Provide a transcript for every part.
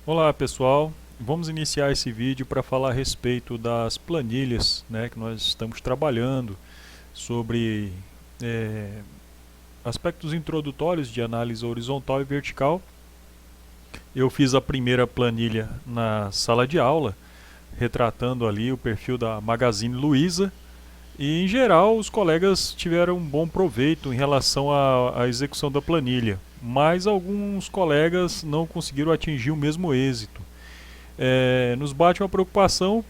Olá pessoal, vamos iniciar esse vídeo para falar a respeito das planilhas, né, que nós estamos trabalhando sobre eh, aspectos introdutórios de análise horizontal e vertical. Eu fiz a primeira planilha na sala de aula, retratando ali o perfil da Magazine Luiza, e em geral os colegas tiveram um bom proveito em relação à execução da planilha, mas alguns colegas não conseguiram atingir o mesmo êxito. Nos bate uma preocupação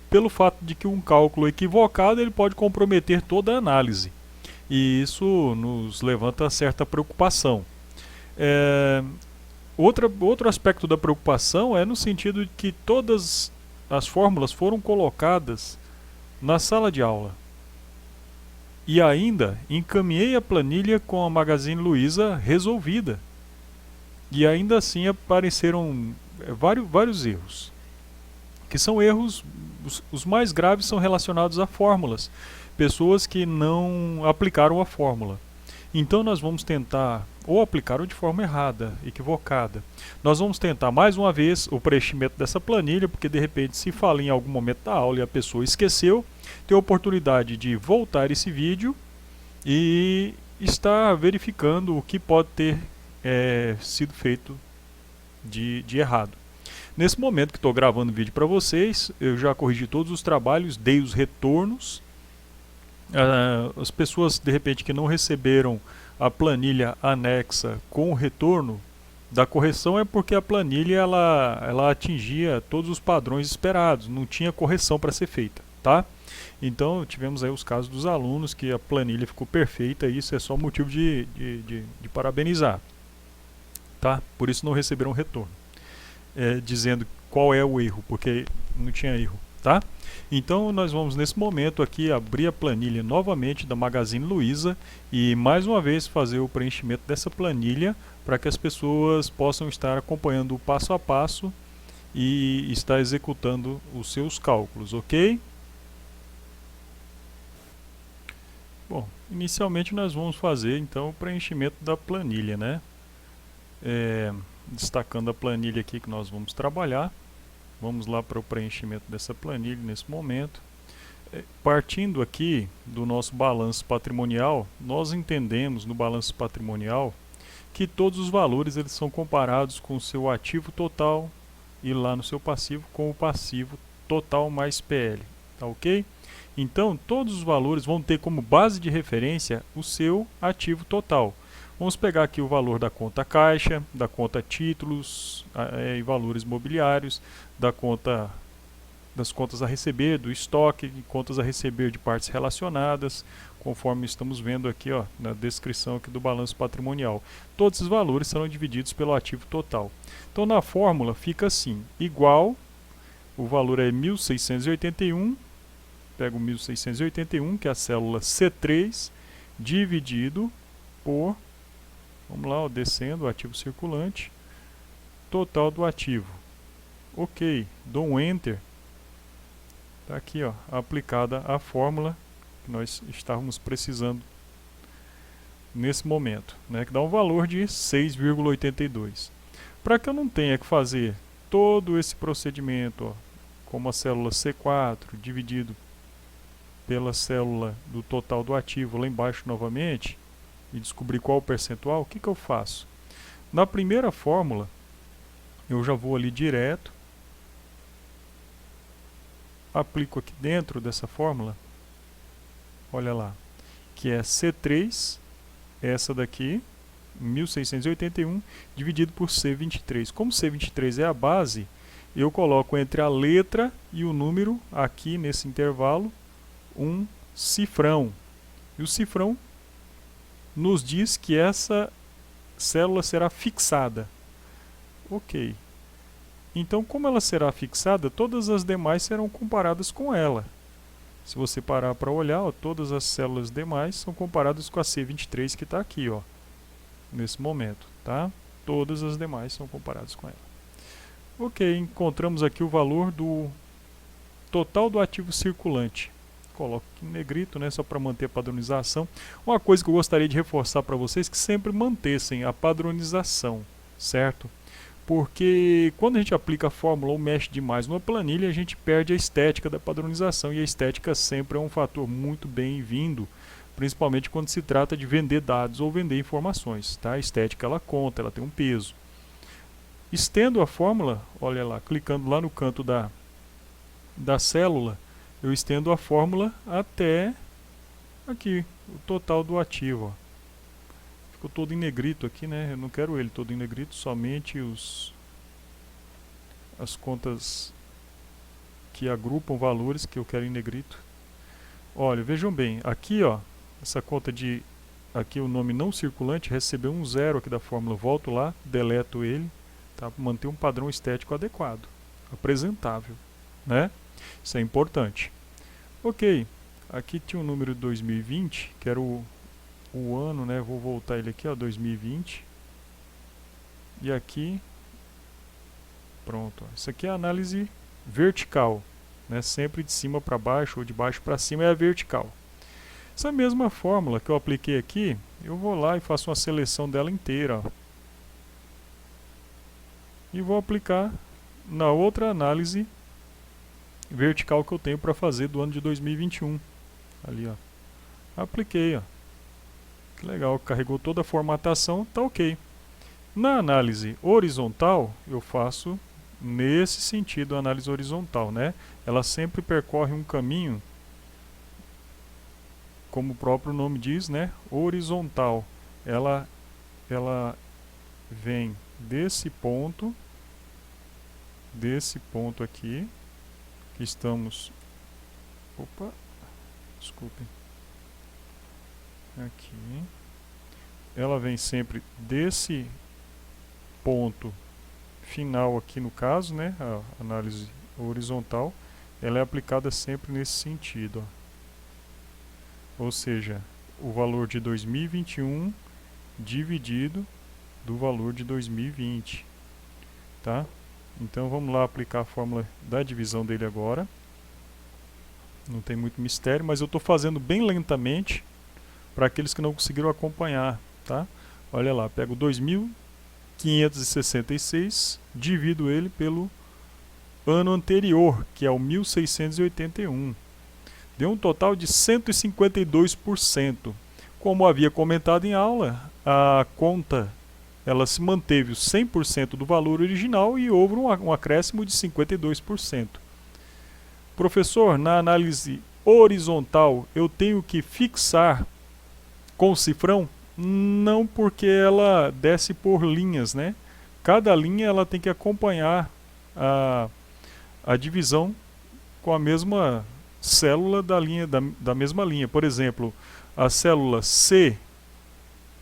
pelo fato de que um cálculo equivocado ele pode comprometer toda a análise. E isso nos levanta certa preocupação. É, outro aspecto da preocupação é no sentido de que todas as fórmulas foram colocadas na sala de aula. E ainda encaminhei a planilha com a Magazine Luiza resolvida. E ainda assim apareceram vários erros. Que são erros, os mais graves são relacionados a fórmulas. Pessoas que não aplicaram a fórmula. Então nós vamos tentar, ou aplicaram de forma errada, equivocada. Nós vamos tentar mais uma vez o preenchimento dessa planilha, porque de repente se fala em algum momento da aula e a pessoa esqueceu, tem a oportunidade de voltar esse vídeo e estar verificando o que pode ter sido feito de errado. Nesse momento que estou gravando o vídeo para vocês, eu já corrigi todos os trabalhos, dei os retornos. As pessoas de repente que não receberam a planilha anexa com o retorno da correção é porque a planilha ela atingia todos os padrões esperados, não tinha correção para ser feita, tá? Então tivemos aí os casos dos alunos que a planilha ficou perfeita e isso é só motivo de parabenizar, tá? Por isso não receberam retorno. Dizendo qual é o erro, porque não tinha erro, tá? Então nós vamos nesse momento aqui abrir a planilha novamente da Magazine Luiza e mais uma vez fazer o preenchimento dessa planilha para que as pessoas possam estar acompanhando o passo a passo e estar executando os seus cálculos, ok? Bom, inicialmente nós vamos fazer então o preenchimento da planilha, né? Destacando a planilha aqui que nós vamos trabalhar. Vamos lá para o preenchimento dessa planilha nesse momento. Partindo aqui do nosso balanço patrimonial, nós entendemos no balanço patrimonial que todos os valores eles são comparados com o seu ativo total e lá no seu passivo com o passivo total mais PL, tá ok? Então todos os valores vão ter como base de referência o seu ativo total. Vamos pegar aqui o valor da conta caixa, da conta títulos e valores mobiliários, das contas a receber, do estoque, de contas a receber de partes relacionadas, conforme estamos vendo aqui na descrição aqui do balanço patrimonial. Todos esses valores serão divididos pelo ativo total. Então na fórmula fica assim, igual, o valor é 1.681, pego 1.681, que é a célula C3, dividido por... Vamos lá, descendo o ativo circulante, total do ativo. Ok, dou um Enter. Está aqui, aplicada a fórmula que nós estávamos precisando nesse momento, né, que dá um valor de 6,82. Para que eu não tenha que fazer todo esse procedimento, como a célula C4 dividido pela célula do total do ativo lá embaixo novamente, e descobrir qual o percentual, o que eu faço? Na primeira fórmula, eu já vou ali direto, aplico aqui dentro dessa fórmula, olha lá, que é C3, essa daqui, 1.681, dividido por C23. Como C23 é a base, eu coloco entre a letra e o número, aqui nesse intervalo, um cifrão. E o cifrão nos diz que essa célula será fixada. Ok. Então, como ela será fixada, todas as demais serão comparadas com ela. Se você parar para olhar, todas as células demais são comparadas com a C23 que está aqui, nesse momento, tá? Todas as demais são comparadas com ela. Ok, encontramos aqui o valor do total do ativo circulante. Coloco aqui em negrito, né, só para manter a padronização. Uma coisa que eu gostaria de reforçar para vocês é que sempre mantessem a padronização, certo? Porque quando a gente aplica a fórmula ou mexe demais numa planilha, a gente perde a estética da padronização, e a estética sempre é um fator muito bem-vindo, principalmente quando se trata de vender dados ou vender informações, tá? A estética ela conta, ela tem um peso. Estendo a fórmula, olha lá, clicando lá no canto da célula, eu estendo a fórmula até aqui, o total do ativo, ó. Ficou todo em negrito aqui, né? Eu não quero ele todo em negrito, somente as contas que agrupam valores que eu quero em negrito. Olha, vejam bem, aqui ó, essa conta de, aqui o nome não circulante recebeu um 0 aqui da fórmula, volto lá, deleto ele, tá? Para manter um padrão estético adequado, apresentável, né? Isso é importante. Ok, aqui tinha o número de 2020, que era o ano, né? Vou voltar ele aqui, ó, 2020. E aqui, pronto. Ó. Isso aqui é a análise vertical, né? Sempre de cima para baixo ou de baixo para cima é a vertical. Essa mesma fórmula que eu apliquei aqui, eu vou lá e faço uma seleção dela inteira, ó. E vou aplicar na outra análise vertical que eu tenho para fazer do ano de 2021. Ali, ó. Apliquei, ó. Que legal, carregou toda a formatação, tá ok. Na análise horizontal, eu faço nesse sentido a análise horizontal, né? Ela sempre percorre um caminho, como o próprio nome diz, né? Horizontal. Ela vem desse ponto aqui, que estamos... Opa, desculpem. Aqui, ela vem sempre desse ponto final aqui no caso, né, a análise horizontal, ela é aplicada sempre nesse sentido, ó. Ou seja, o valor de 2021 dividido do valor de 2020, tá? Então vamos lá aplicar a fórmula da divisão dele agora. Não tem muito mistério, mas eu estou fazendo bem lentamente para aqueles que não conseguiram acompanhar, tá? Olha lá, pego 2.566, divido ele pelo ano anterior, que é o 1681. Deu um total de 152%. Como havia comentado em aula, a conta ela se manteve o 100% do valor original e houve um acréscimo de 52%. Professor, na análise horizontal eu tenho que fixar com o cifrão? Não, porque ela desce por linhas, né? Cada linha ela tem que acompanhar a divisão com a mesma célula da mesma linha. Por exemplo, a célula C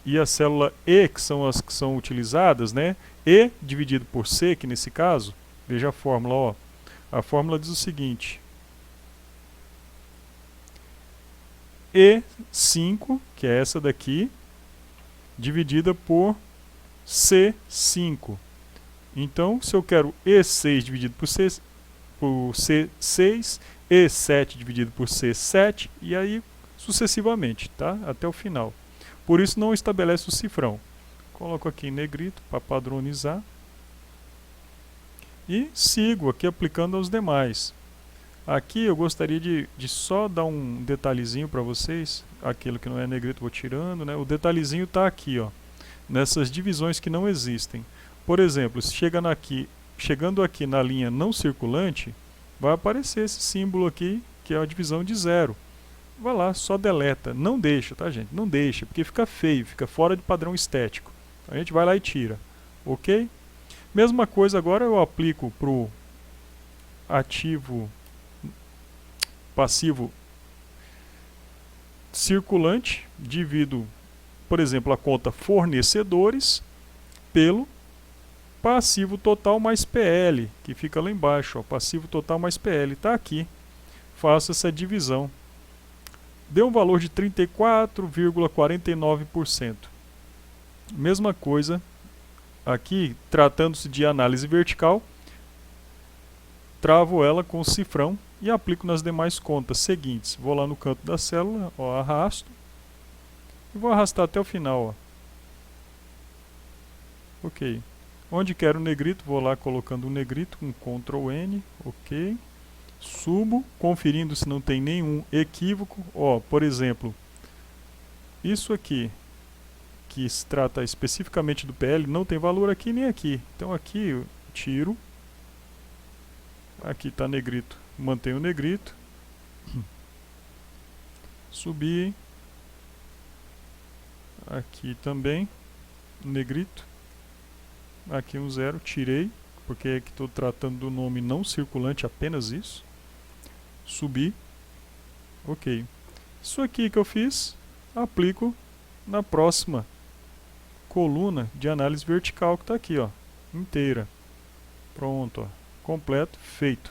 e a célula E, que são as que são utilizadas, né? E dividido por C, que nesse caso, veja a fórmula, ó. A fórmula diz o seguinte: E5, que é essa daqui, dividida por C5. Então, se eu quero E6 dividido por C6, E7 dividido por C7, e aí sucessivamente, tá? Até o final. Por isso não estabelece o cifrão. Coloco aqui em negrito para padronizar. E sigo aqui aplicando aos demais. Aqui eu gostaria de só dar um detalhezinho para vocês. Aquilo que não é negrito vou tirando, né? O detalhezinho está aqui, ó, nessas divisões que não existem. Por exemplo, se chegando aqui na linha não circulante, vai aparecer esse símbolo aqui, que é a divisão de 0. Vai lá, só deleta. Não deixa, tá, gente? Não deixa, porque fica feio, fica fora de padrão estético. A gente vai lá e tira. Ok? Mesma coisa agora eu aplico para o ativo passivo circulante, divido, por exemplo, a conta fornecedores pelo passivo total mais PL, que fica lá embaixo, ó, passivo total mais PL, está aqui. Faço essa divisão. Deu um valor de 34,49%. Mesma coisa aqui, tratando-se de análise vertical, travo ela com o cifrão e aplico nas demais contas seguintes. Vou lá no canto da célula, ó, arrasto e vou arrastar até o final, ó. Ok. Onde quero o negrito, vou lá colocando o negrito com Ctrl N, ok. Subo, conferindo se não tem nenhum equívoco. Ó, por exemplo, isso aqui, que se trata especificamente do PL, não tem valor aqui nem aqui. Então aqui eu tiro. Aqui está negrito, mantenho o negrito. Subi. Aqui também, negrito. Aqui um 0, tirei, porque é que estou tratando do nome não circulante, apenas isso. Subi. Ok. Isso aqui que eu fiz, aplico na próxima coluna de análise vertical que está aqui, ó, inteira. Pronto, ó, completo, feito.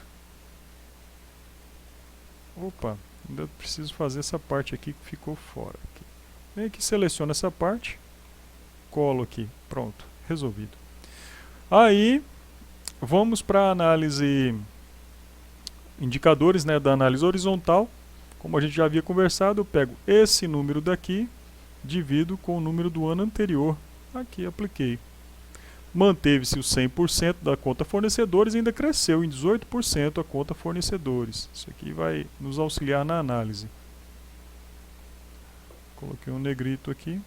Opa, ainda preciso fazer essa parte aqui que ficou fora. Aqui. Vem aqui, seleciono essa parte, colo aqui, pronto, resolvido. Aí, vamos para a análise indicadores, né, da análise horizontal. Como a gente já havia conversado, eu pego esse número daqui, divido com o número do ano anterior. Aqui, apliquei. Manteve-se o 100% da conta fornecedores e ainda cresceu em 18% a conta fornecedores. Isso aqui vai nos auxiliar na análise. Coloquei um negrito aqui.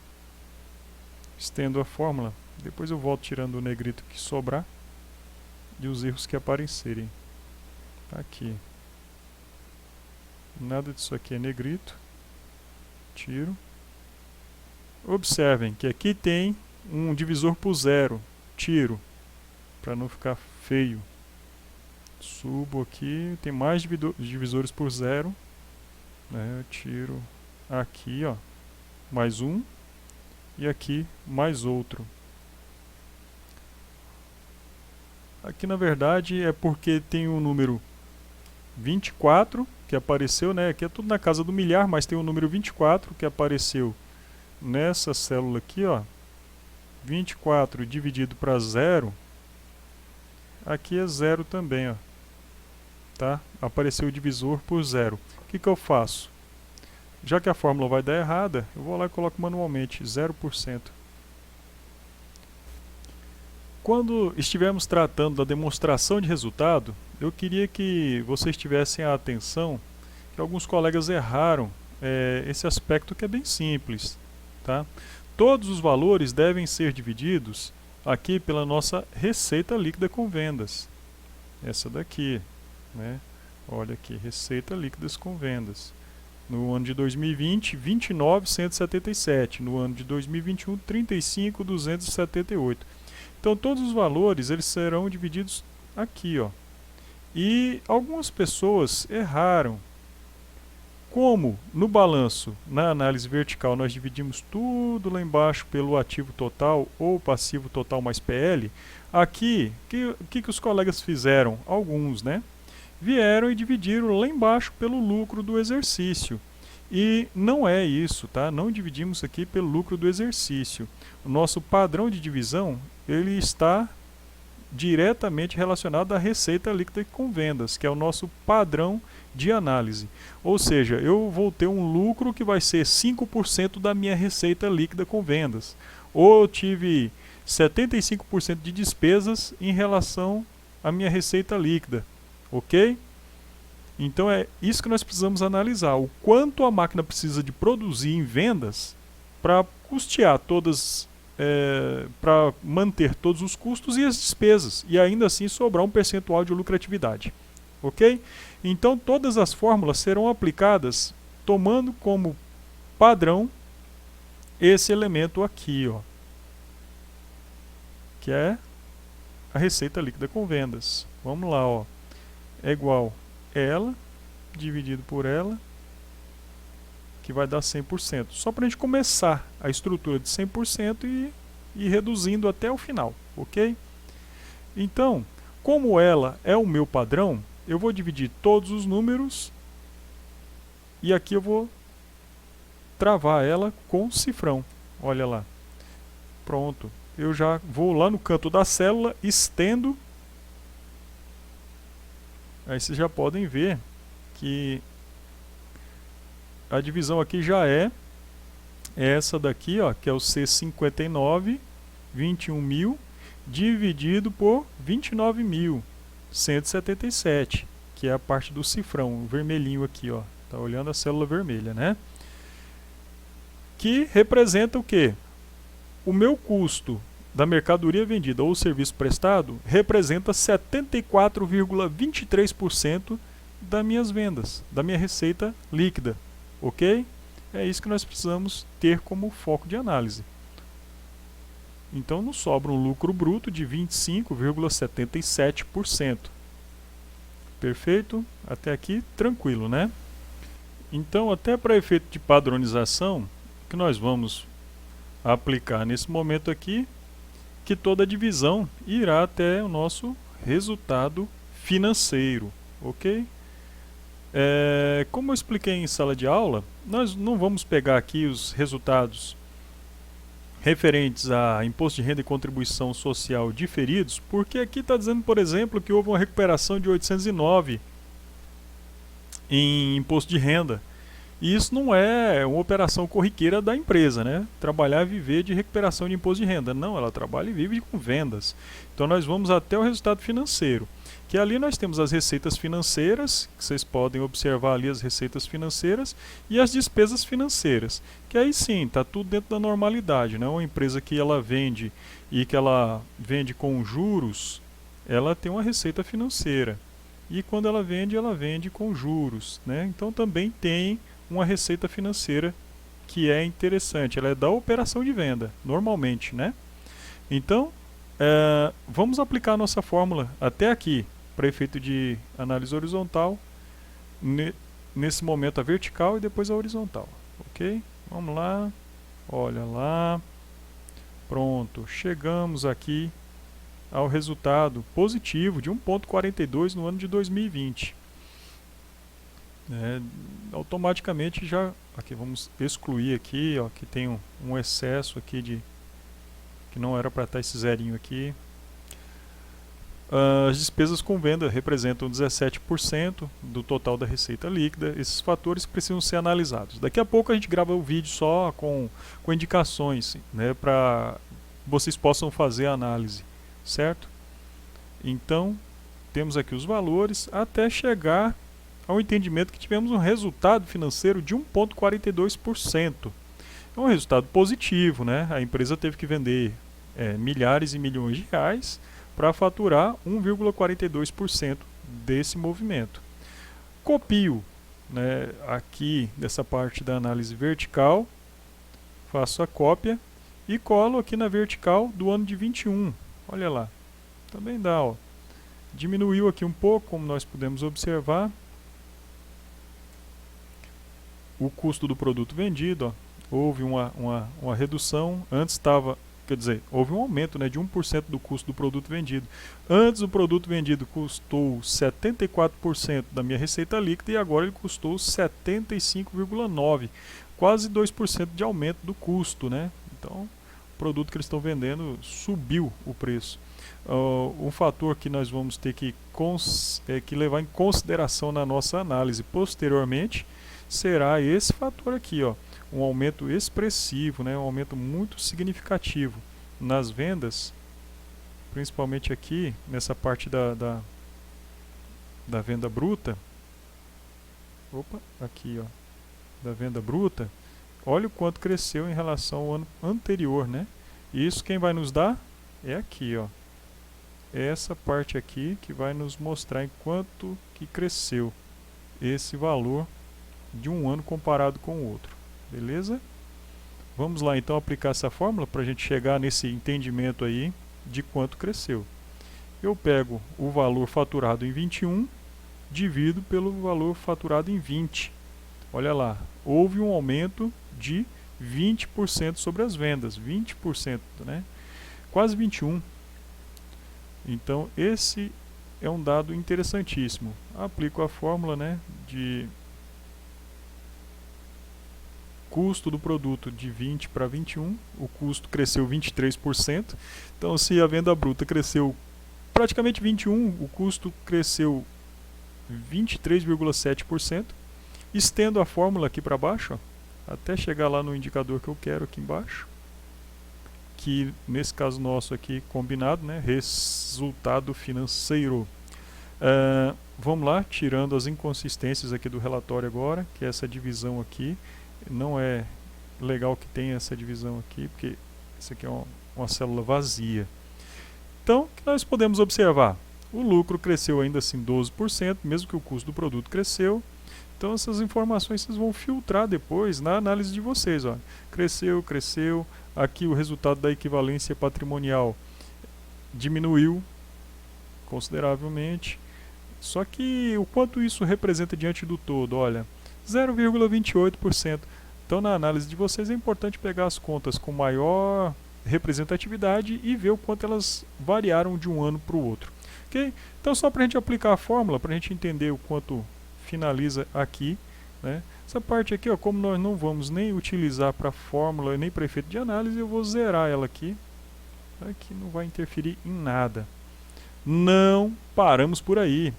Estendo a fórmula. Depois eu volto tirando o negrito que sobrar e os erros que aparecerem. Aqui. Nada disso aqui é negrito. Tiro. Observem que aqui tem um divisor por 0. Tiro. Para não ficar feio. Subo aqui. Tem mais divisores por 0. Né? Eu tiro aqui, ó. Mais um. E aqui mais outro. Aqui na verdade é porque tem o número 24 que apareceu, né? Aqui é tudo na casa do milhar, mas tem o número 24 que apareceu nessa célula aqui, ó. 24 dividido para 0. Aqui é 0 também, ó. Tá? Apareceu o divisor por 0. O que eu faço? Já que a fórmula vai dar errada, eu vou lá e coloco manualmente 0%. Quando estivermos tratando da demonstração de resultado, eu queria que vocês tivessem a atenção que alguns colegas erraram esse aspecto que é bem simples. Tá? Todos os valores devem ser divididos aqui pela nossa receita líquida com vendas. Essa daqui, né? Olha aqui, receita líquidas com vendas. No ano de 2020, 29.177. No ano de 2021, 35.278. Então todos os valores eles serão divididos aqui, ó. E algumas pessoas erraram. Como no balanço, na análise vertical, nós dividimos tudo lá embaixo pelo ativo total ou passivo total mais PL, aqui, o que os colegas fizeram? Alguns, né? Vieram e dividiram lá embaixo pelo lucro do exercício. E não é isso, tá? Não dividimos aqui pelo lucro do exercício. O nosso padrão de divisão ele está diretamente relacionado à receita líquida com vendas, que é o nosso padrão de análise. Ou seja, eu vou ter um lucro que vai ser 5% da minha receita líquida com vendas. Ou eu tive 75% de despesas em relação à minha receita líquida. Ok? Então é isso que nós precisamos analisar. O quanto a máquina precisa de produzir em vendas para custear todas, para manter todos os custos e as despesas. E ainda assim sobrar um percentual de lucratividade. Ok? Então todas as fórmulas serão aplicadas tomando como padrão esse elemento aqui, ó, que é a receita líquida com vendas. Vamos lá, ó. É igual ela dividido por ela, que vai dar 100%. Só para a gente começar a estrutura de 100% e ir reduzindo até o final, ok? Então, como ela é o meu padrão, eu vou dividir todos os números e aqui eu vou travar ela com cifrão. Olha lá. Pronto. Eu já vou lá no canto da célula, estendo. Aí vocês já podem ver que a divisão aqui já é essa daqui, ó, que é o C59, 21.000, dividido por 29.177, que é a parte do cifrão, o vermelhinho aqui, ó. Tá olhando a célula vermelha, né? Que representa o quê? O meu custo da mercadoria vendida ou serviço prestado representa 74,23% das minhas vendas, da minha receita líquida, ok? É isso que nós precisamos ter como foco de análise. Então nos sobra um lucro bruto de 25,77%. Perfeito? Até aqui tranquilo, né? Então, até para efeito de padronização, o que nós vamos aplicar nesse momento aqui, que toda divisão irá até o nosso resultado financeiro, ok? Como eu expliquei em sala de aula, nós não vamos pegar aqui os resultados referentes a imposto de renda e contribuição social diferidos, porque aqui está dizendo, por exemplo, que houve uma recuperação de 809 em imposto de renda. E isso não é uma operação corriqueira da empresa, né? Trabalhar e viver de recuperação de imposto de renda. Não, ela trabalha e vive com vendas. Então nós vamos até o resultado financeiro, que ali nós temos as receitas financeiras, que vocês podem observar ali as receitas financeiras, e as despesas financeiras, que aí sim, está tudo dentro da normalidade, né? Uma empresa que ela vende e que ela vende com juros, ela tem uma receita financeira. E quando ela vende com juros, né? Então também tem uma receita financeira que é interessante, ela é da operação de venda, normalmente, né? Então, vamos aplicar a nossa fórmula até aqui, para efeito de análise horizontal, nesse momento a vertical e depois a horizontal, ok? Vamos lá, olha lá, pronto, chegamos aqui ao resultado positivo de 1,42 no ano de 2020. Automaticamente já, aqui vamos excluir aqui, ó, que tem um excesso aqui de que não era para estar esse zerinho aqui. As despesas com venda representam 17% do total da receita líquida. Esses fatores precisam ser analisados. Daqui a pouco a gente grava o vídeo só com indicações, né, para vocês possam fazer a análise, certo? Então, temos aqui os valores até chegar ao entendimento que tivemos um resultado financeiro de 1,42%. É um resultado positivo, né? A empresa teve que vender milhares e milhões de reais para faturar 1,42% desse movimento. Copio, né, aqui dessa parte da análise vertical, faço a cópia e colo aqui na vertical do ano de 21. Olha lá, também dá, ó. Diminuiu aqui um pouco, como nós podemos observar. O custo do produto vendido, ó, houve uma redução, antes estava, quer dizer, houve um aumento, né, de 1% do custo do produto vendido. Antes o produto vendido custou 74% da minha receita líquida e agora ele custou 75,9%, quase 2% de aumento do custo, né? Então, o produto que eles estão vendendo subiu o preço. Um fator que nós vamos ter que levar em consideração na nossa análise posteriormente será esse fator aqui, ó, um aumento expressivo, né, um aumento muito significativo nas vendas, principalmente aqui nessa parte da venda bruta. Opa, aqui, ó, da venda bruta. Olha o quanto cresceu em relação ao ano anterior, né? E isso quem vai nos dar é aqui, ó. Essa parte aqui que vai nos mostrar em quanto que cresceu esse valor de um ano comparado com o outro. Beleza? Vamos lá então aplicar essa fórmula para a gente chegar nesse entendimento aí de quanto cresceu. Eu pego o valor faturado em 21, divido pelo valor faturado em 20. Olha lá, houve um aumento de 20% sobre as vendas, 20%, né? Quase 21%. Então esse é um dado interessantíssimo. Aplico a fórmula, né, de custo do produto de 20 para 21, o custo cresceu 23%. Então se a venda bruta cresceu praticamente 21, o custo cresceu 23,7%. Estendo a fórmula aqui para baixo, ó, até chegar lá no indicador que eu quero aqui embaixo, aqui, nesse caso nosso aqui, combinado, né? Resultado financeiro. Vamos lá, tirando as inconsistências aqui do relatório agora, que é essa divisão aqui. Não é legal que tenha essa divisão aqui, porque isso aqui é uma célula vazia. Então, o que nós podemos observar? O lucro cresceu ainda assim 12%, mesmo que o custo do produto cresceu. Então essas informações vocês vão filtrar depois na análise de vocês. Ó. Cresceu, cresceu. Aqui o resultado da equivalência patrimonial diminuiu consideravelmente. Só que o quanto isso representa diante do todo? Olha, 0,28%. Então na análise de vocês é importante pegar as contas com maior representatividade e ver o quanto elas variaram de um ano para o outro. Okay? Então só para a gente aplicar a fórmula, para a gente entender o quanto finaliza aqui, né? Essa parte aqui, ó, como nós não vamos nem utilizar para fórmula nem para efeito de análise, eu vou zerar ela aqui, que não vai interferir em nada. Não paramos por aí.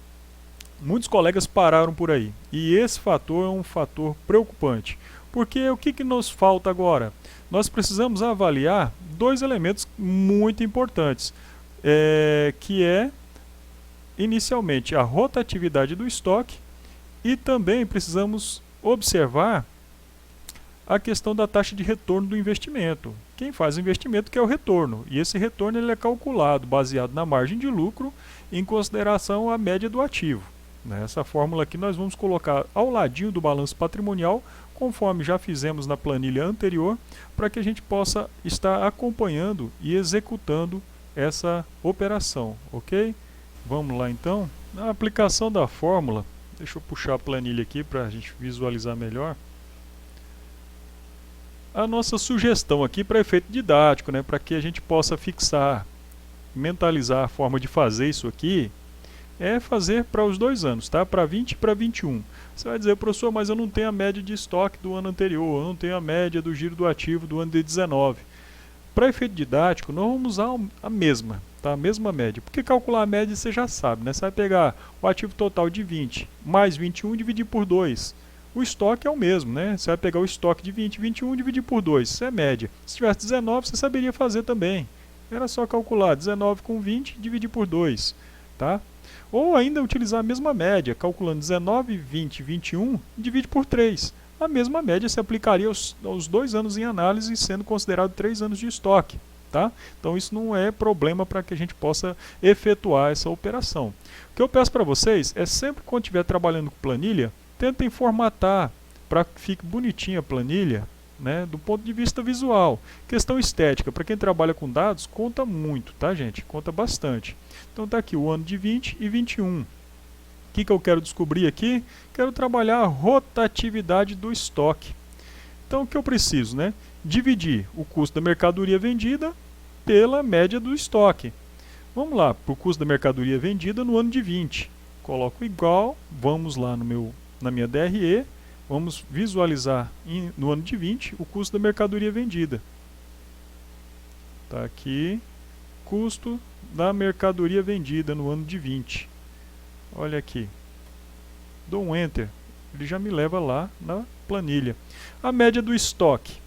Muitos colegas pararam por aí. E esse fator é um fator preocupante. Porque o que nos falta agora? Nós precisamos avaliar dois elementos muito importantes, que é, inicialmente, a rotatividade do estoque e também precisamos observar a questão da taxa de retorno do investimento. Quem faz o investimento quer o retorno, e esse retorno ele é calculado baseado na margem de lucro em consideração à média do ativo. Nessa fórmula aqui nós vamos colocar ao ladinho do balanço patrimonial, conforme já fizemos na planilha anterior, para que a gente possa estar acompanhando e executando essa operação, ok? Vamos lá então. Na aplicação da fórmula, deixa eu puxar a planilha aqui para a gente visualizar melhor. A nossa sugestão aqui para efeito didático, né, para que a gente possa fixar, mentalizar a forma de fazer isso aqui, é fazer para os 2 anos, tá? Para 20 e para 21. Você vai dizer, professor, mas eu não tenho a média de estoque do ano anterior, eu não tenho a média do giro do ativo do ano de 19. Para efeito didático, nós vamos usar a mesma, tá? A mesma média. Porque calcular a média você já sabe, né? Você vai pegar o ativo total de 20 mais 21 e dividir por 2. O estoque é o mesmo, né? Você vai pegar o estoque de 20 e 21 e dividir por 2. Isso é média. Se tivesse 19, você saberia fazer também. Era só calcular 19 com 20 e dividir por 2, tá? Ou ainda utilizar a mesma média, calculando 19, 20, 21, divide por 3. A mesma média se aplicaria aos 2 anos em análise, sendo considerado 3 anos de estoque. Tá? Então isso não é problema para que a gente possa efetuar essa operação. O que eu peço para vocês é sempre quando estiver trabalhando com planilha, tentem formatar para que fique bonitinha a planilha, né, do ponto de vista visual. Questão estética, para quem trabalha com dados, conta muito, tá, gente? Conta bastante. Então está aqui o ano de 20 e 21. O que eu quero descobrir aqui? Quero trabalhar a rotatividade do estoque. Então o que eu preciso, né? Dividir o custo da mercadoria vendida pela média do estoque. Vamos lá, para o custo da mercadoria vendida no ano de 20. Coloco igual, vamos lá na minha DRE, vamos visualizar no ano de 20 o custo da mercadoria vendida. Está aqui, custo da mercadoria vendida no ano de 20. Olha aqui. Dou um Enter, ele já me leva lá na planilha. A média do estoque.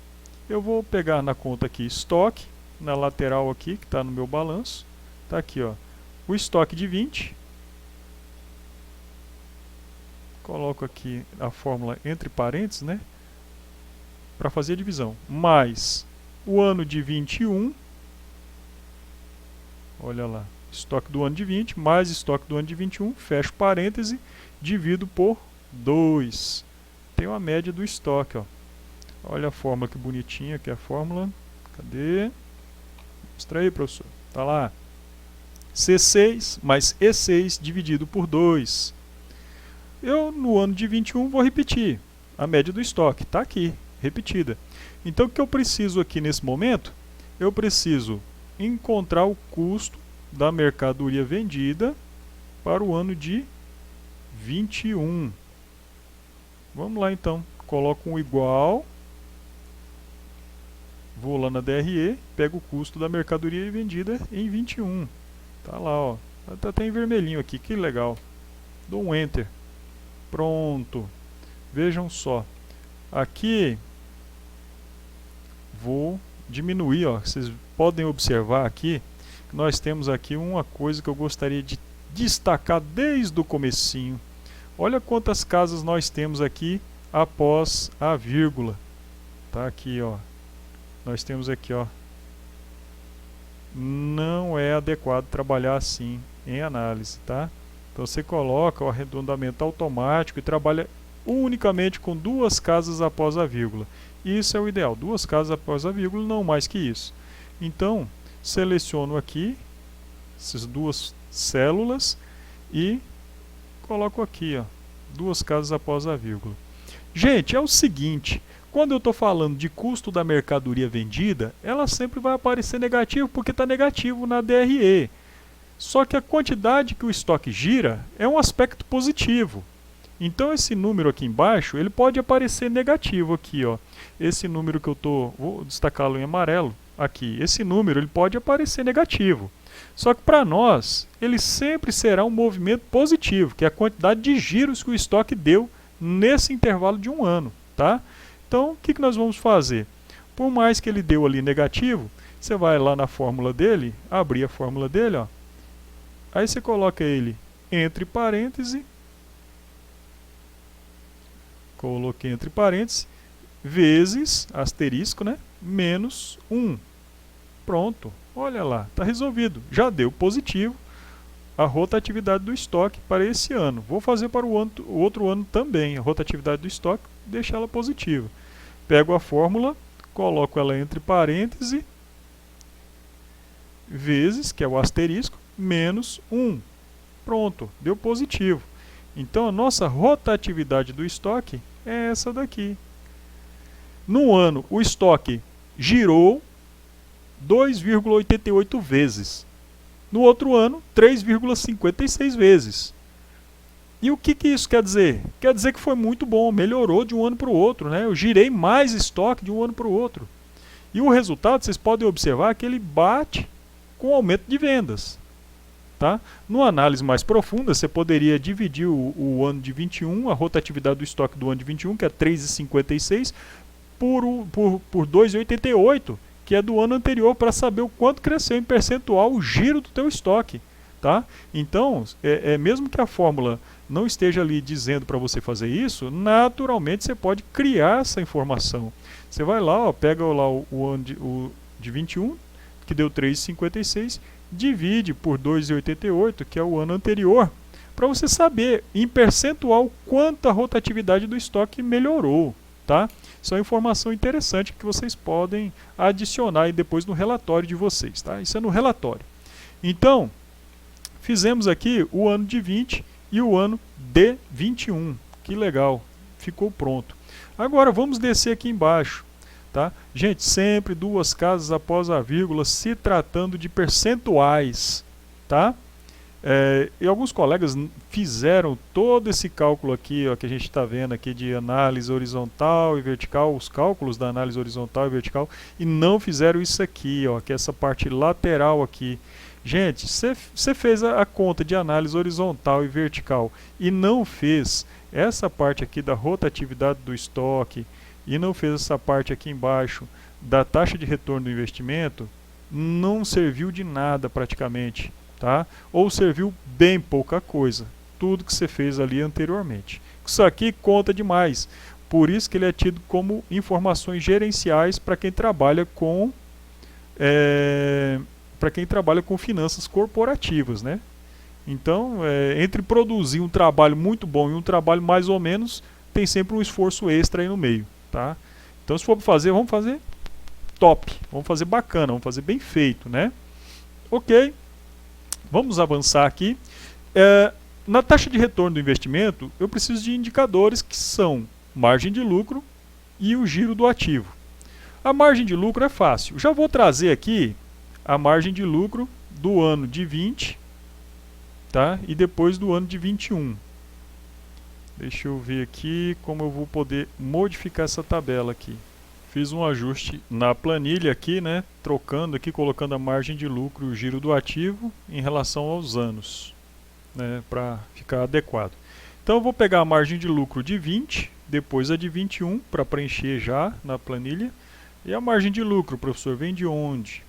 Eu vou pegar na conta aqui estoque, na lateral aqui, que está no meu balanço. Está aqui, ó, o estoque de 20. Coloco aqui a fórmula entre parênteses, né? Para fazer a divisão. Mais o ano de 21. Olha lá. Estoque do ano de 20 mais estoque do ano de 21. Fecho parêntese. Divido por 2. Tem uma média do estoque, ó. Olha a fórmula que bonitinha que é a fórmula. Cadê? Mostra aí, professor. Tá lá. C6 mais E6 dividido por 2. Eu, no ano de 21, vou repetir. A média do estoque está aqui, repetida. Então, o que eu preciso aqui nesse momento? Eu preciso encontrar o custo da mercadoria vendida para o ano de 21. Vamos lá, então. Coloco um igual. Vou lá na DRE, pego o custo da mercadoria vendida em 21. Tá lá, ó. Tá até em vermelhinho aqui, que legal. Dou um Enter. Pronto. Vejam só. Aqui vou diminuir, ó, vocês podem observar aqui que nós temos aqui uma coisa que eu gostaria de destacar desde o comecinho. Olha quantas casas nós temos aqui após a vírgula. Tá aqui, ó. Nós temos aqui, ó. Não é adequado trabalhar assim em análise, tá? Então você coloca o arredondamento automático e trabalha unicamente com 2 casas após a vírgula. Isso é o ideal, 2 casas após a vírgula, não mais que isso. Então, seleciono aqui essas 2 células e coloco aqui, ó, 2 casas após a vírgula. Gente, é o seguinte, quando eu estou falando de custo da mercadoria vendida, ela sempre vai aparecer negativo porque está negativo na DRE. Só que a quantidade que o estoque gira é um aspecto positivo. Então esse número aqui embaixo, ele pode aparecer negativo aqui, ó. Esse número que eu vou destacá-lo em amarelo aqui. Esse número ele pode aparecer negativo. Só que para nós, ele sempre será um movimento positivo, que é a quantidade de giros que o estoque deu nesse intervalo de um ano, tá? Então, o que nós vamos fazer? Por mais que ele deu ali negativo, você vai lá na fórmula dele, abrir a fórmula dele, ó. Aí você coloca ele entre parênteses, coloquei entre parênteses, vezes, asterisco, né? Menos 1. Pronto, olha lá, está resolvido. Já deu positivo a rotatividade do estoque para esse ano. Vou fazer para o outro ano também, a rotatividade do estoque, deixar ela positiva. Pego a fórmula, coloco ela entre parênteses, vezes, que é o asterisco, menos 1. Pronto, deu positivo. Então a nossa rotatividade do estoque é essa daqui. No ano, o estoque girou 2,88 vezes. No outro ano, 3,56 vezes. E o que isso quer dizer? Quer dizer que foi muito bom, melhorou de um ano para o outro, né? Eu girei mais estoque de um ano para o outro. E o resultado, vocês podem observar que ele bate com o aumento de vendas. Tá? Numa análise mais profunda, você poderia dividir o ano de 21, a rotatividade do estoque do ano de 21, que é 3,56, por 2,88, que é do ano anterior, para saber o quanto cresceu em percentual o giro do teu estoque. Tá? Então, mesmo que a fórmula não esteja ali dizendo para você fazer isso, naturalmente você pode criar essa informação. Você vai lá, ó, pega lá o ano de 21, que deu 3,56, divide por 2,88, que é o ano anterior, para você saber em percentual quanta rotatividade do estoque melhorou. Tá? Isso é uma informação interessante que vocês podem adicionar aí depois no relatório de vocês. Tá? Isso é no relatório. Então, fizemos aqui o ano de 20 e o ano de 21. Que legal, ficou pronto. Agora vamos descer aqui embaixo. Tá? Gente, sempre 2 casas após a vírgula, se tratando de percentuais. Tá? E alguns colegas fizeram todo esse cálculo aqui, ó, que a gente está vendo aqui de análise horizontal e vertical, os cálculos da análise horizontal e vertical, e não fizeram isso aqui, ó, que é essa parte lateral aqui. Gente, você fez a conta de análise horizontal e vertical e não fez essa parte aqui da rotatividade do estoque e não fez essa parte aqui embaixo da taxa de retorno do investimento, não serviu de nada praticamente, tá? Ou serviu bem pouca coisa, tudo que você fez ali anteriormente. Isso aqui conta demais, por isso que ele é tido como informações gerenciais para quem trabalha com finanças corporativas, né? Então, entre produzir um trabalho muito bom e um trabalho mais ou menos, tem sempre um esforço extra aí no meio, tá? Então, se for fazer, vamos fazer top, vamos fazer bacana, vamos fazer bem feito, né? Ok, vamos avançar aqui. Na taxa de retorno do investimento, eu preciso de indicadores que são margem de lucro e o giro do ativo. A margem de lucro é fácil. Já vou trazer aqui a margem de lucro do ano de 20, tá? E depois do ano de 21. Deixa eu ver aqui como eu vou poder modificar essa tabela aqui. Fiz um ajuste na planilha aqui, né? Trocando aqui, colocando a margem de lucro e o giro do ativo em relação aos anos, né? Para ficar adequado. Então eu vou pegar a margem de lucro de 20, depois a de 21 para preencher já na planilha. E a margem de lucro, professor, vem de onde?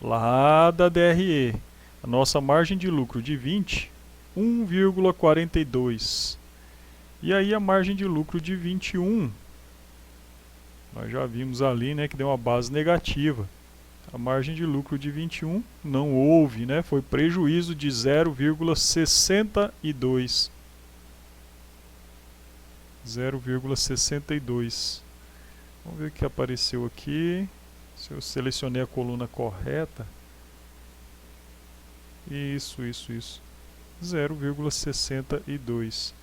Lá da DRE. A nossa margem de lucro de 20, 1,42. E aí a margem de lucro de 21, nós já vimos ali, né, que deu uma base negativa. A margem de lucro de 21 não houve, né, foi prejuízo de 0,62. 0,62. Vamos ver o que apareceu aqui. Se eu selecionei a coluna correta. Isso. 0,62.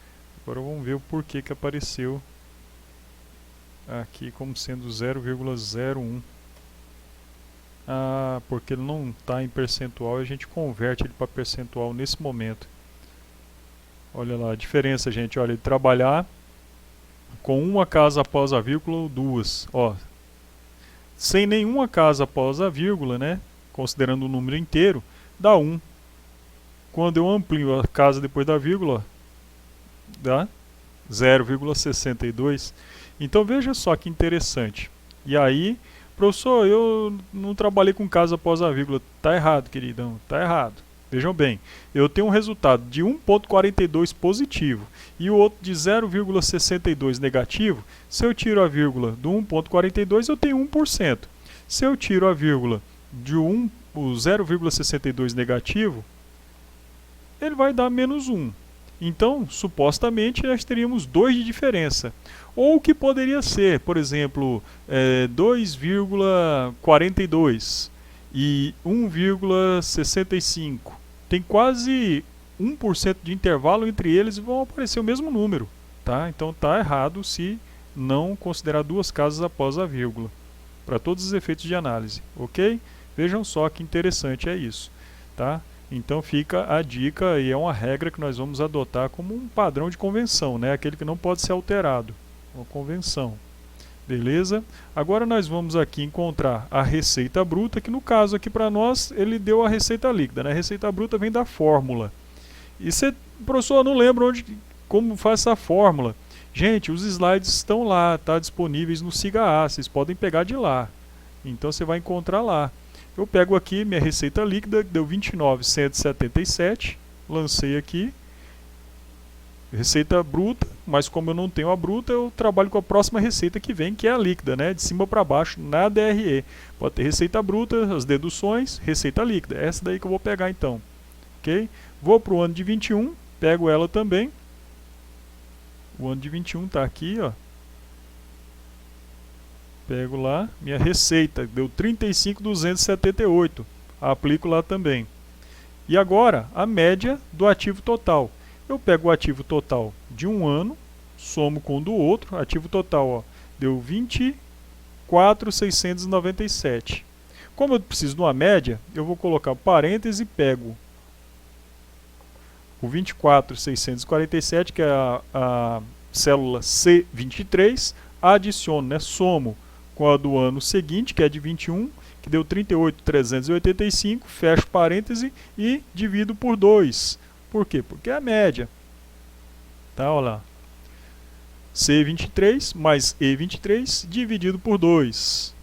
Agora vamos ver o porquê que apareceu aqui como sendo 0,01. Ah, porque ele não está em percentual e a gente converte ele para percentual nesse momento. Olha lá a diferença, gente. Olha, ele trabalhar com uma casa após a vírgula ou duas. Ó, sem nenhuma casa após a vírgula, né, considerando o número inteiro, dá 1. Quando eu amplio a casa depois da vírgula, dá 0,62. Então veja só que interessante. E aí, professor, eu não trabalhei com casa após a vírgula. Tá errado, queridão, tá errado. Vejam bem, eu tenho um resultado de 1,42 positivo e o outro de 0,62 negativo. Se eu tiro a vírgula do 1,42, eu tenho 1%. Se eu tiro a vírgula de o 0,62 negativo, ele vai dar menos 1. Então, supostamente, nós teríamos 2 de diferença. Ou o que poderia ser, por exemplo, 2,42 e 1,65. Tem quase 1% de intervalo entre eles e vão aparecer o mesmo número. Tá? Então está errado se não considerar duas casas após a vírgula, para todos os efeitos de análise. Ok? Vejam só que interessante é isso. Tá? Então fica a dica e é uma regra que nós vamos adotar como um padrão de convenção, né? Aquele que não pode ser alterado. Uma convenção. Beleza? Agora nós vamos aqui encontrar a receita bruta, que no caso aqui para nós ele deu a receita líquida, né? A receita bruta vem da fórmula. E você, professor, não lembra como faz essa fórmula? Gente, os slides estão lá, tá disponíveis no Siga A, vocês podem pegar de lá. Então você vai encontrar lá. Eu pego aqui minha receita líquida, deu 29.177, lancei aqui. Receita bruta, mas como eu não tenho a bruta, eu trabalho com a próxima receita que vem, que é a líquida, né? De cima para baixo, na DRE. Pode ter receita bruta, as deduções, receita líquida. Essa daí que eu vou pegar então. Ok? Vou para o ano de 21, pego ela também. O ano de 21 está aqui, ó. Pego lá, minha receita, deu 35.278. Aplico lá também. E agora, a média do ativo total. Eu pego o ativo total de um ano, somo com o do outro, ativo total, ó, deu 24.697. Como eu preciso de uma média, eu vou colocar parêntese e pego o 24.647, que é a célula C23, adiciono, né, somo com a do ano seguinte, que é de 21, que deu 38.385, fecho parêntese e divido por 2. Por quê? Porque é a média. Tá, olha lá. C23 mais E23 dividido por 2.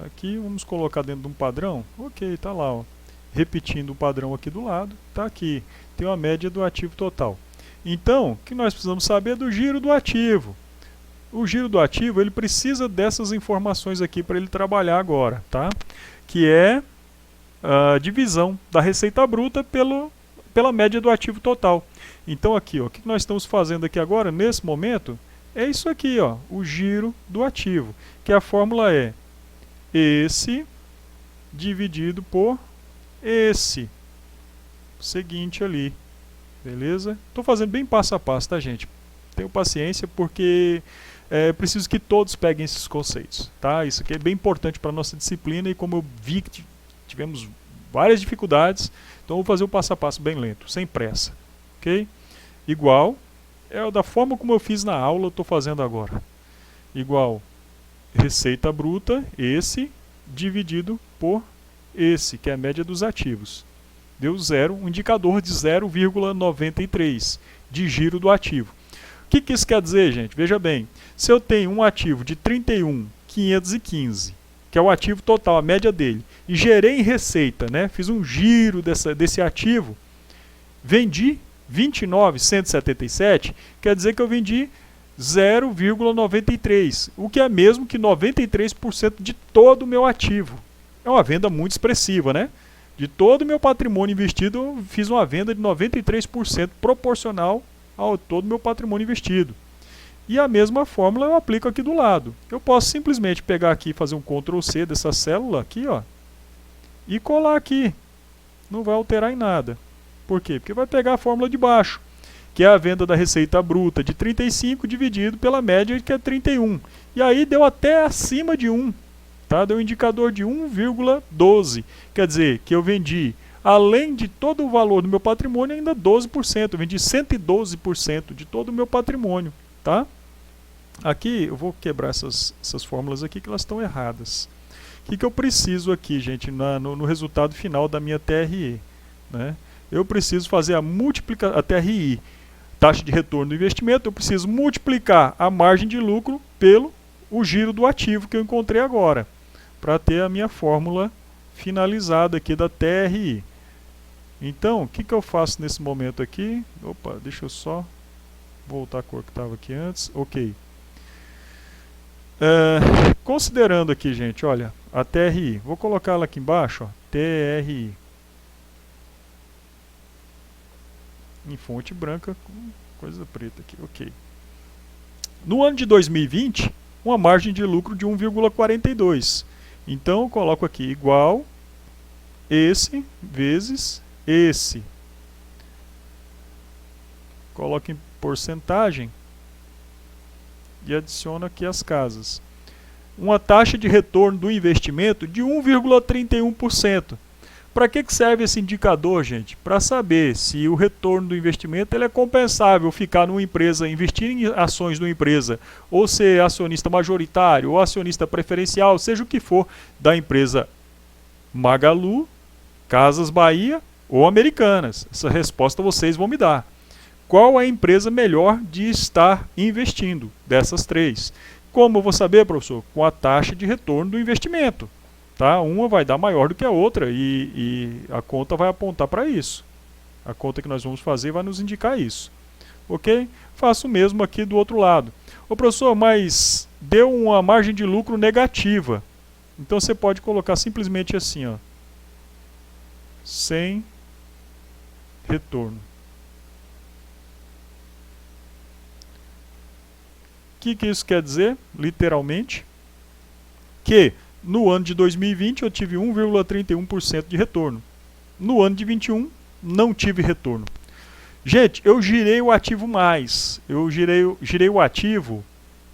Aqui vamos colocar dentro de um padrão. Ok, tá lá, ó. Repetindo o padrão aqui do lado, tá aqui. Tem uma média do ativo total. Então, o que nós precisamos saber é do giro do ativo. O giro do ativo, ele precisa dessas informações aqui para ele trabalhar agora, tá? Que é a divisão da receita bruta pela média do ativo total. Então aqui, ó, o que nós estamos fazendo aqui agora, nesse momento, é isso aqui, ó, o giro do ativo, que a fórmula é esse dividido por esse seguinte ali, beleza? Estou fazendo bem passo a passo, tá, gente? Tenham paciência porque é preciso que todos peguem esses conceitos, tá? Isso aqui é bem importante para a nossa disciplina e como eu vi que tivemos várias dificuldades, então eu vou fazer o passo a passo bem lento, sem pressa, ok? Igual, é da forma como eu fiz na aula, eu estou fazendo agora. Igual, receita bruta, esse, dividido por esse, que é a média dos ativos. Deu zero, um indicador de 0,93 de giro do ativo. O que isso quer dizer, gente? Veja bem, se eu tenho um ativo de 31.515, que é o ativo total, a média dele, e gerei em receita, né? Fiz um giro desse ativo, vendi 29.177, quer dizer que eu vendi 0,93, o que é mesmo que 93% de todo o meu ativo. É uma venda muito expressiva, né? De todo o meu patrimônio investido, eu fiz uma venda de 93% proporcional ao todo o meu patrimônio investido. E a mesma fórmula eu aplico aqui do lado. Eu posso simplesmente pegar aqui e fazer um Ctrl C dessa célula aqui, ó, e colar aqui. Não vai alterar em nada. Por quê? Porque vai pegar a fórmula de baixo, que é a venda da receita bruta de 35 dividido pela média, que é 31. E aí deu até acima de 1. Tá? Deu um indicador de 1,12. Quer dizer que eu vendi, além de todo o valor do meu patrimônio, ainda 12%. Eu vendi 112% de todo o meu patrimônio. Tá? Aqui, eu vou quebrar essas fórmulas aqui, que elas estão erradas. O que eu preciso aqui, gente, no resultado final da minha TRI? Né? Eu preciso fazer a multiplicação, a TRI, taxa de retorno do investimento, eu preciso multiplicar a margem de lucro pelo o giro do ativo que eu encontrei agora, para ter a minha fórmula finalizada aqui da TRI. Então, o que eu faço nesse momento aqui? Opa, deixa eu só voltar a cor que estava aqui antes. Ok. Considerando aqui, gente, olha, a TRI, vou colocar ela aqui embaixo, ó, TRI. Em fonte branca com coisa preta aqui, ok. No ano de 2020, uma margem de lucro de 1,42. Então, eu coloco aqui igual esse vezes esse. Coloco em porcentagem e adiciono aqui as casas. Uma taxa de retorno do investimento de 1,31%. Para que serve esse indicador, gente? Para saber se o retorno do investimento ele é compensável ficar numa empresa, investir em ações de uma empresa, ou ser acionista majoritário, ou acionista preferencial, seja o que for, da empresa Magalu, Casas Bahia ou Americanas. Essa resposta vocês vão me dar. Qual é a empresa melhor de estar investindo dessas três? Como eu vou saber, professor? Com a taxa de retorno do investimento. Tá? Uma vai dar maior do que a outra e a conta vai apontar para isso. A conta que nós vamos fazer vai nos indicar isso. Ok? Faço o mesmo aqui do outro lado. Ô professor, mas deu uma margem de lucro negativa. Então você pode colocar simplesmente assim, ó, sem retorno. O que isso quer dizer, literalmente? Que no ano de 2020 eu tive 1,31% de retorno. No ano de 21 não tive retorno. Gente, eu girei o ativo mais. Eu girei o ativo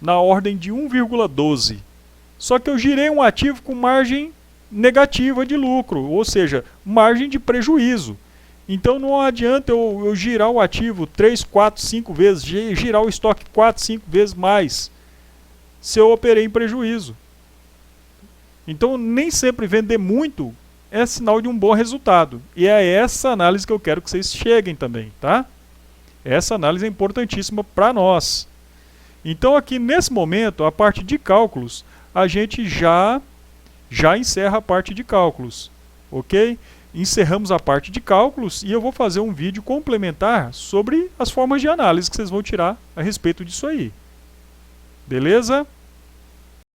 na ordem de 1,12. Só que eu girei um ativo com margem negativa de lucro, ou seja, margem de prejuízo. Então não adianta eu girar o ativo 3, 4, 5 vezes, girar o estoque 4, 5 vezes mais, se eu operei em prejuízo. Então, nem sempre vender muito é sinal de um bom resultado. E é essa análise que eu quero que vocês cheguem também, tá? Essa análise é importantíssima para nós. Então, aqui nesse momento, a parte de cálculos, a gente já encerra a parte de cálculos, ok? Encerramos a parte de cálculos e eu vou fazer um vídeo complementar sobre as formas de análise que vocês vão tirar a respeito disso aí. Beleza?